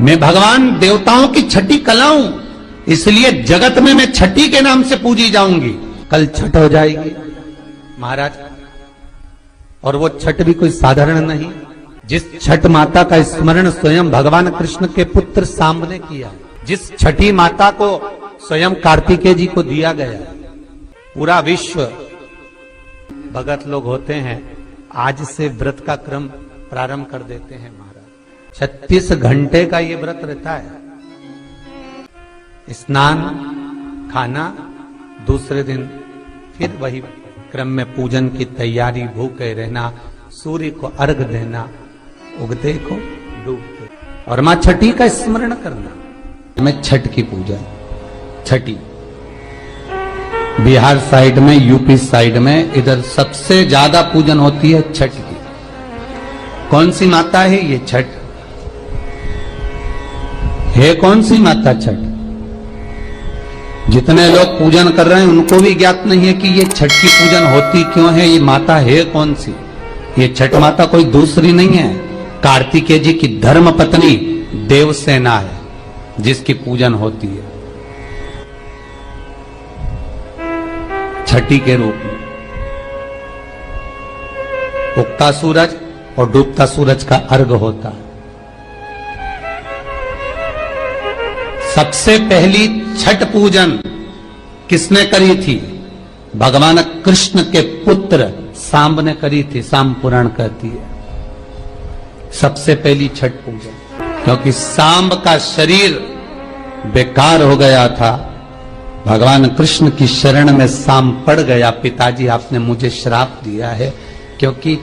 मैं भगवान देवताओं की छठी कला हूं, इसलिए जगत में मैं छठी के नाम से पूजी जाऊंगी। कल छठ हो जाएगी महाराज, और वो छठ भी कोई साधारण नहीं। जिस छठ माता का स्मरण स्वयं भगवान कृष्ण के पुत्र सांब ने किया, जिस छठी माता को स्वयं कार्तिकेय जी को दिया गया, पूरा विश्व भगत लोग होते हैं, आज से व्रत का क्रम प्रारंभ कर देते हैं महाराज। 36 घंटे का ये व्रत रहता है। स्नान, खाना, दूसरे दिन फिर वही क्रम में पूजन की तैयारी, भूखे रहना, सूर्य को अर्घ देना, उगते को डूबते, और मां छठी का स्मरण करना। मैं छठ की पूजा, छठी बिहार साइड में, यूपी साइड में, इधर सबसे ज्यादा पूजन होती है छठ की। कौन सी माता है ये छठ? है कौन सी माता छठ? जितने लोग पूजन कर रहे हैं उनको भी ज्ञात नहीं है कि ये छठ की पूजन होती क्यों है, ये माता है कौन सी। ये छठ माता कोई दूसरी नहीं है, कार्तिकेय जी की धर्म पत्नी देवसेना है, जिसकी पूजन होती है छठी के रूप में। उगता सूरज और डूबता सूरज का अर्घ होता है। सबसे पहली छठ पूजन किसने करी थी? भगवान कृष्ण के पुत्र सांब ने करी थी। सांब पुराण कहती है सबसे पहली छठ पूजन, क्योंकि सांब का शरीर बेकार हो गया था। भगवान कृष्ण की शरण में सांब पड़ गया। पिताजी आपने मुझे श्राप दिया है, क्योंकि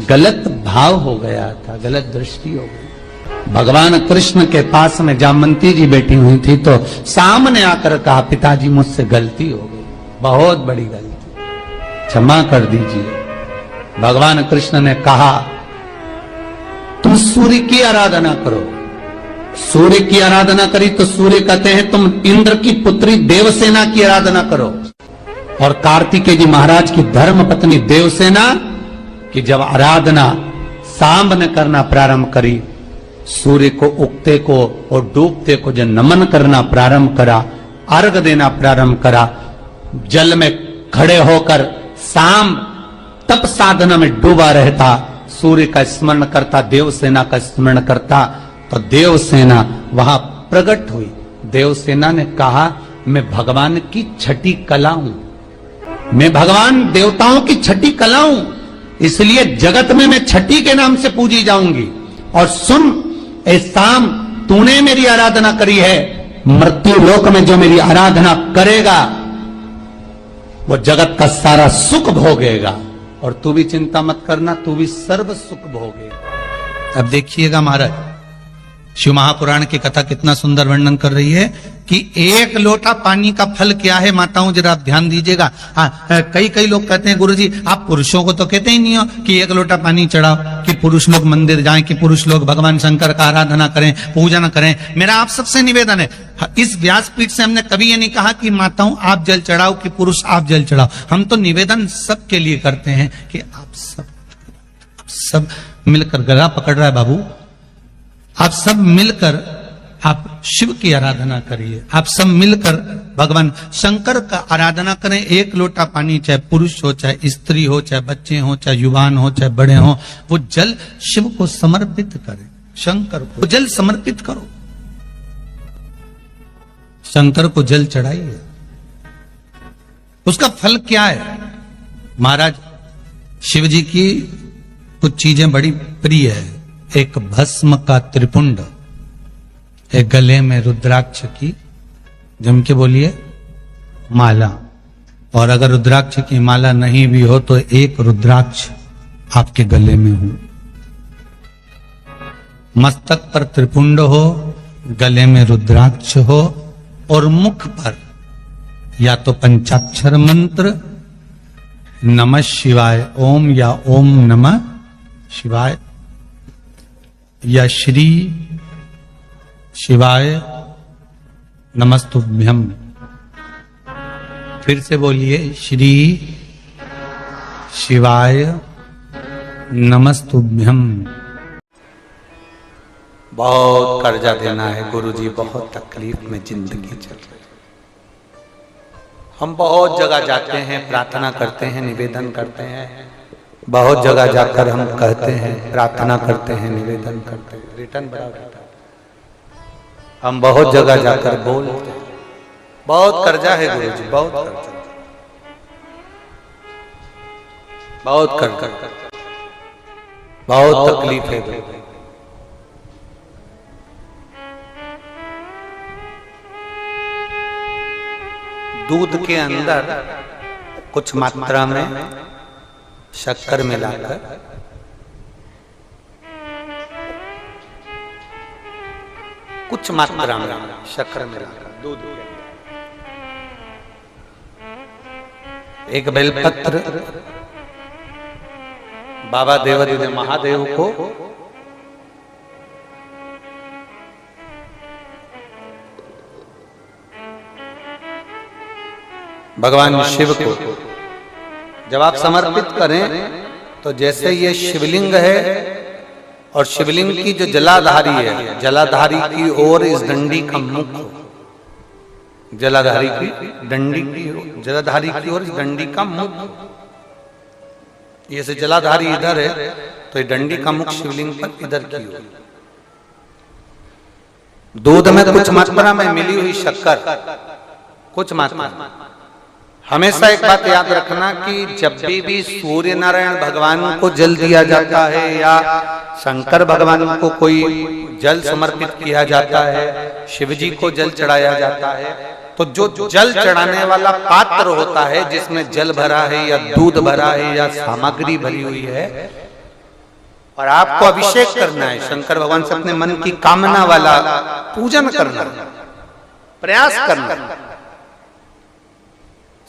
गलत भाव हो गया था, गलत दृष्टि हो गई। भगवान कृष्ण के पास में जामवंती जी बैठी हुई थी, तो सांब ने आकर कहा, पिताजी मुझसे गलती हो गई, बहुत बड़ी गलती, क्षमा कर दीजिए। भगवान कृष्ण ने कहा, तुम सूर्य की आराधना करो। सूर्य की आराधना करी तो सूर्य कहते हैं तुम इंद्र की पुत्री देवसेना की आराधना करो। और कार्तिकेय जी महाराज की धर्म पत्नी देवसेना की जब आराधना सांब ने करना प्रारंभ करी, सूर्य को उगते को और डूबते को जब नमन करना प्रारंभ करा, अर्घ देना प्रारंभ करा, जल में खड़े होकर सांब तप साधना में डूबा रहता, सूर्य का स्मरण करता, देवसेना का स्मरण करता, तो देवसेना वहां प्रकट हुई। देवसेना ने कहा, मैं भगवान की छठी कला हूं, मैं भगवान देवताओं की छठी कला हूं, इसलिए जगत में मैं छठी के नाम से पूजी जाऊंगी। और सुन ए सांब, तूने मेरी आराधना करी है, मृत्यु लोक में जो मेरी आराधना करेगा वो जगत का सारा सुख भोगेगा, और तू भी चिंता मत करना, तू भी सर्व सुख भोगेगा। अब देखिएगा महाराज, शिव महापुराण की कथा कितना सुंदर वर्णन कर रही है कि एक लोटा पानी का फल क्या है। माताओं जरा आप ध्यान दीजिएगा। कई लोग कहते हैं, गुरुजी आप पुरुषों को तो कहते ही नहीं हो कि एक लोटा पानी चढ़ाओ, कि पुरुष लोग मंदिर जाएं, कि पुरुष लोग भगवान शंकर का आराधना करें, पूजन करें। मेरा आप सबसे निवेदन है, इस व्यासपीठ से हमने कभी ये नहीं कहा कि माताओं आप जल चढ़ाओ, कि पुरुष आप जल चढ़ाओ। हम तो निवेदन सबके लिए करते हैं कि आप सब मिलकर, गला पकड़ रहा है बाबू, आप सब मिलकर आप शिव की आराधना करिए, आप सब मिलकर भगवान शंकर का आराधना करें। एक लोटा पानी, चाहे पुरुष हो, चाहे स्त्री हो, चाहे बच्चे हो, चाहे युवान हो, चाहे बड़े हो, वो जल शिव को समर्पित करें। शंकर को जल समर्पित करो, शंकर को जल चढ़ाइए। उसका फल क्या है महाराज? शिव जी की कुछ चीजें बड़ी प्रिय है। एक भस्म का त्रिपुंड, एक गले में रुद्राक्ष की, जम के बोलिए, माला, और अगर रुद्राक्ष की माला नहीं भी हो तो एक रुद्राक्ष आपके गले में हो। मस्तक पर त्रिपुंड हो, गले में रुद्राक्ष हो, और मुख पर या तो पंचाक्षर मंत्र नमः शिवाय ओम, या ओम नमः शिवाय, या श्री शिवाय नमस्तुभ्यम। फिर से बोलिए, श्री शिवाय नमस्तुभ्यम। बहुत कर्जा देना है गुरुजी, बहुत तकलीफ में जिंदगी चल रही। हम बहुत जगह जाते हैं, प्रार्थना करते हैं, निवेदन करते हैं, बहुत जगह जाकर हम कहते हैं, प्रार्थना करते हैं, निवेदन करते हैं, रिटर्न बराबर। हम बहुत जगह जाकर बोलते हैं, बहुत कर्जा है गुरुजी, बहुत कर्जा, बहुत कर्जा, बहुत तकलीफ है गुरुजी। दूध के अंदर कुछ मात्रा में शक्कर मिलाकर कुछ मात्रा में शक्कर मिलाकर दूध के अंदर एक बेलपत्र बाबा देवादिदेव महादेव को भगवान शिव को जब आप समर्पित करें तो जैसे ये शिवलिंग है और शिवलिंग की जो जलाधारी है, जलाधारी की ओर इस डंडी का मुख, जलाधारी की डंडी की, जलाधारी की ओर इस डंडी का मुख, ये से जलाधारी इधर है तो ये डंडी का मुख शिवलिंग पर इधर की ओर। दूध में कुछ मात्रा में मिली हुई शक्कर, कुछ मात्रा। हमेशा एक बात याद रखना कि जब भी सूर्य नारायण भगवान को जल दिया जाता है या शंकर भगवान को कोई जल समर्पित किया जाता है, शिव जी को जल चढ़ाया जाता है, तो जो जल चढ़ाने वाला पात्र होता है जिसमें जल भरा है या दूध भरा है या सामग्री भरी हुई है और आपको अभिषेक करना है, शंकर भगवान से अपने मन की कामना वाला पूजन करना, प्रयास करना।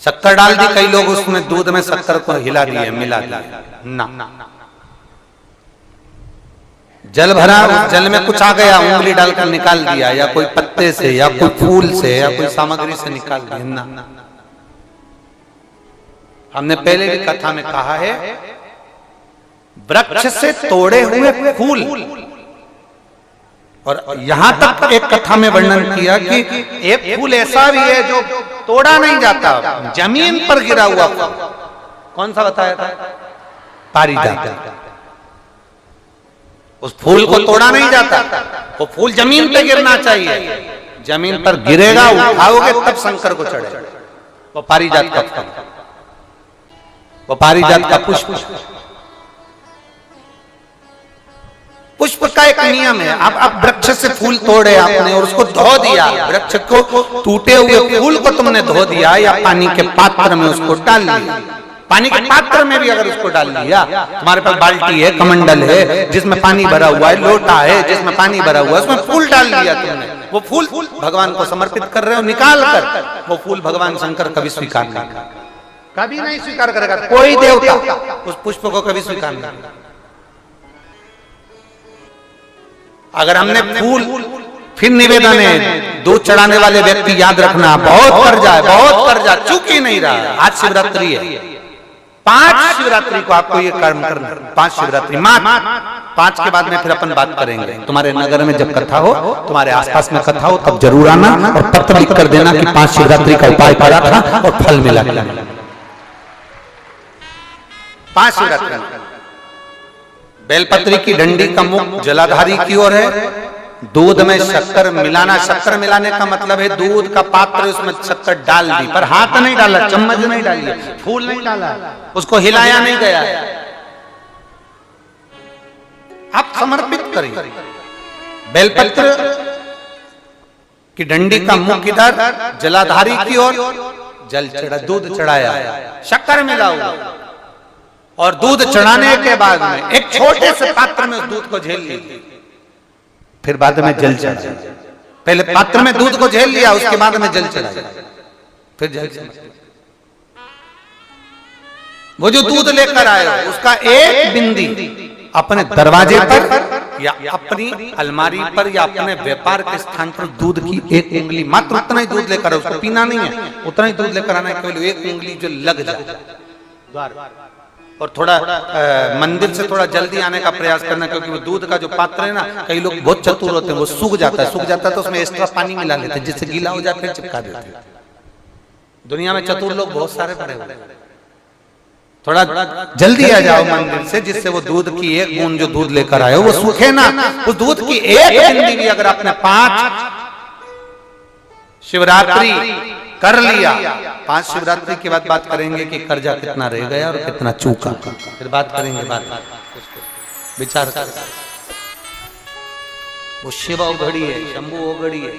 शक्कर डाल दी, कई लोग उसमें दूध में शक्कर को हिला दिए, मिला दिए ना, जल भरा, जल में कुछ आ गया, उंगली डालकर निकाल दिया या कोई पत्ते से या कोई फूल से या कोई सामग्री से निकाल दिया ना। हमने पहले भी कथा में कहा है, वृक्ष से तोड़े हुए फूल, और यहां तक एक कथा में वर्णन किया कि एक फूल ऐसा भी है जो तोड़ा नहीं जाता, जमीन पर गिरा हुआ फूल। कौन सा बताया था? पारिजात। उस फूल को तोड़ा नहीं जाता, वो फूल जमीन पे गिरना चाहिए, जमीन पर गिरेगा, उठाओगे तब शंकर को चढ़ेगा। वो पारिजात का फूल, वो पारिजात का पुष्प। पुष्प का एक नियम है, आप वृक्ष से फूल तोड़े आपने और उसको धो दिया, वृक्ष को, टूटे हुए फूल को तुमने धो दिया या पानी के पात्र में उसको डाल दिया, पानी के पात्र में भी अगर उसको डाल दिया, तुम्हारे पास बाल्टी है, कमंडल है जिसमें पानी भरा हुआ है, लोटा है जिसमें पानी भरा हुआ है, उसमें फूल डाल दिया तुमने, वो फूल भगवान को समर्पित कर रहे हो, निकाल कर वो फूल भगवान शंकर कभी स्वीकार नहीं करेगा, कभी नहीं स्वीकार करेगा, कोई देवता उस पुष्प को कभी स्वीकार नहीं करेगा। अगर हमने फूल, फिर निवेदन है, दूध चढ़ाने वाले व्यक्ति याद रखना, बहुत कर्जा है, बहुत कर्जा, चूक ही नहीं रहा। आज शिवरात्रि है, 5 शिवरात्रि को आपको ये कर्म करना, 5 शिवरात्रि, 5 के बाद में फिर अपन बात करेंगे। तुम्हारे नगर में जब कथा हो, तुम्हारे आसपास में कथा हो, तब जरूर आना और पत्र लिख कर देना कि 5 शिवरात्रि का उपाय करा था और फल मिला। 5 शिवरात्रि बेलपत्री की डंडी का मुख जलाधारी की ओर है, दूध में शक्कर मिलाना, शक्कर मिलाने का मतलब है दूध का पात्र उसमें शक्कर डाल दी, पर हाथ नहीं डाला, चम्मच नहीं डाली, फूल नहीं डाला, उसको हिलाया नहीं गया। आप समर्पित करिए, बेलपत्र की डंडी का मुख इधर, जलाधारी की ओर जल चढ़ा, दूध चढ़ाया, शक्कर मिला हुआ, और दूध चढ़ाने के बाद में एक छोटे से पात्र में उस दूध को झेल लिया, फिर बाद में जल चढ़ाया। पहले पात्र में दूध को झेल लिया, उसके बाद में जल चढ़ाया, फिर जल चढ़ाया। वो जो दूध लेकर आए उसका एक बिंदी अपने दरवाजे पर या अपनी अलमारी पर या अपने व्यापार के स्थान पर दूध की एक उंगली, मात्र उतना ही दूध लेकर, उसको पीना नहीं है, उतना ही दूध लेकर आना है, केवल एक उंगली जो लग जाए द्वार, और थोड़ा मंदिर से थोड़ा जल्दी आने का प्रयास करना, क्योंकि वो दूध का जो पात्र है ना, कई लोग बहुत चतुर होते हैं, वो सूख जाता है तो उसमें एक्स्ट्रा पानी मिला लेते हैं, जिससे गीला हो जाता है, चिपका देते हैं। दुनिया में चतुर लोग बहुत सारे पड़े हुए हैं। थोड़ा जल्दी आ जाओ मंदिर से, जिससे वो दूध की एक बूंद जो दूध लेकर आए वो सूखे ना। उस दूध की एक बूंद भी अगर आपने 5 शिवरात्रि कर लिया, 5 शिवरात्रि के बाद बात करेंगे कि कर्जा कितना रह गया और कितना चूका, फिर बात करेंगे, बात विचार कर। वो शिव उघड़ी है, शंभु उघड़ी है,